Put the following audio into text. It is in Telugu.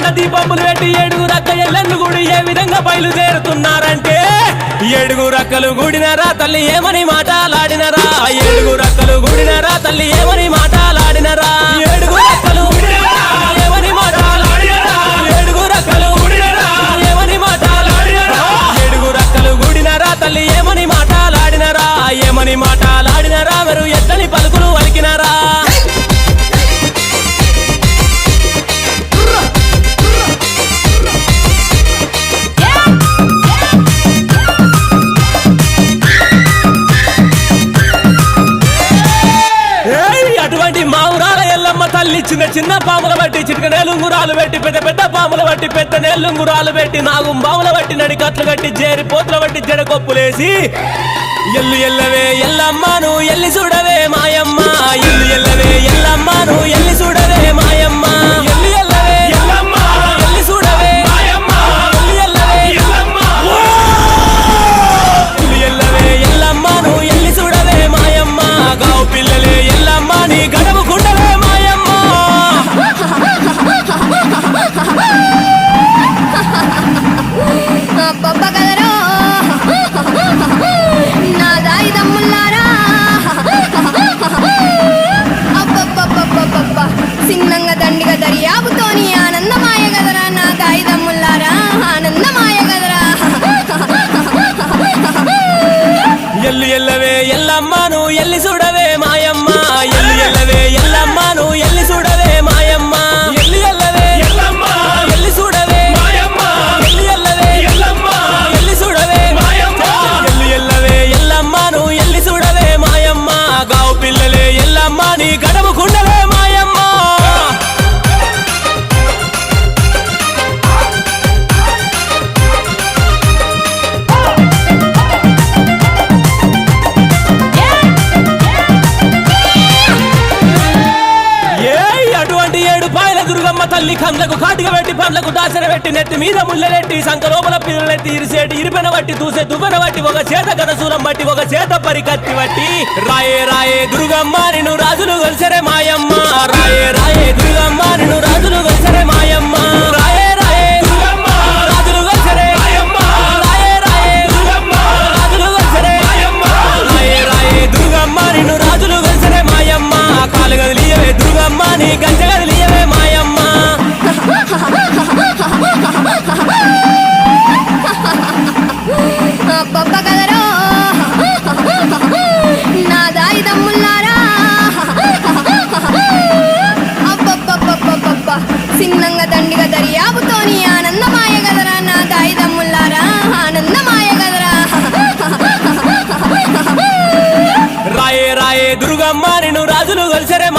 కండ్ల దీపములు పెట్టి ఏడుగురక్క ఎల్లెన్ను గుడి ఏ విధంగా బయలుదేరుతున్నారంటే ఏడుగురక్కలు గుడినరా తల్లి ఏమని మాటలాడినరా ఏడుగురక్కలు గుడినరా తల్లి ఏమని మాటలాడినరా ఏడుగురక్కలు ఏమని మాటలాడినరా ఏడుగురక్కలు ఏమని మాటలాడినరా ఏడుగురక్కలు గుడినరా తల్లి ఏమని మాటలాడినరా ఏమని మాటలాడినరా మీరు ఎట్లని పలుకులు వలికినరా తల్లి చిన్న చిన్న పాముల బట్టి చిటిక నేలుంగురాలు పెట్టి పెద్ద పెద్ద పాముల బట్టి పెద్ద నేలుంగురాలు పెట్టి నాగుం బాముల బట్టి నడికట్లు కట్టి జేరి పోతుల బట్టి జడకొప్పులేసి ఎల్లు ఎల్లవే ఎల్లమ్మను ఎల్లి చూడవే మాయమ్మ ఎల్లు ఎల్లవే ఎల్లమ్మను ఎల్లి చూడవే మాయమ్మ ఎల్లు ఎల్లవే ఎల్లమ్మ ఎల్లి చూడవే మాయమ్మ ఎల్లు ఎల్లవే ఎల్లమ్మ ఎల్లు ఎల్లవే ఎల్లమ్మను ఎల్లి చూడవే మాయమ్మ గావు పిల్లలే ఎల్లమ్మ నీ గడవ గుండవే అబ్బబ్బ కదరో నా దాయి దమ్ముల్లారా అబ్బబ్బబ్బబ్బబ్బ సిన్నంగా దండిగా దర్యాబుతోని ఆనందమాయ గదరా నా దాయి దమ్ముల్లారా ఆనందమాయ గదరా ఎల్లు ఎల్లవే ఎల్లమ్మను ఎల్లి చూడవే మాయమ్మ ఎల్లు ఎల్లవే ఎల్లమ్మను ఎల్లి చూడవే మాయమ్మ ఎల్లు ఎల్లవే ఎల్లమ్మ ఎల్లి చూడవే మాయమ్మ ఎల్లు ఎల్లవే ఎల్లమ్మ ఎల్లి చూడవే మాయమ్మ ఎల్లు ఎల్లవే ఎల్లమ్మను ఎల్లి చూడవే మాయమ్మ గావు పిల్లలే ఎల్లమ్మ నీ గడవ గుండవే మాయమ్మ తల్లి కండ్లకు కాటిగా పెట్టి పండ్లకు దాసన పెట్టి నెత్తి మీద ముళ్ళెట్టి సంక లోపల పిల్లలెత్తి ఇరిసేటి ఇరిపెన బట్టి దూసే దువ్వెన బట్టి ఒక చేత గదసూలం బట్టి ఒక చేత పరికత్తి బట్టి రాయే రాయే దుర్గమ్మ నిన్ను రాజులు గొలిసరే మాయమ్మ రాయే రాయే దుర్గమ్మ నిన్ను రాజులు గొలిసరే మాయమ్మ రాయే రాయే దుర్గమ్మ రాజులు గొలిసరే మాయమ్మ రాయే రాయే దుర్గమ్మ రాజులు గొలిసరే మాయమ్మ రాయే రాయే దుర్గమ్మ నిన్ను రాజులు గొలిసరే మాయమ్మ కాలు గదిలియవే దుర్గమ్మ నీ గంజ గదిలియవే మాయమ్మ అబ్బబ్బ కదరో నా దాయి దమ్ముల్లారా అబ్బబ్బబ్బబ్బబ్బ సిన్నంగా దండిగా దర్యాబుతోని ఆనందమాయ గదరా నా దాయి దమ్ముల్లారా ఆనందమాయ గదరా రాయే రాయే దుర్గమ్మ నిన్ను రాజులు గొలిసరే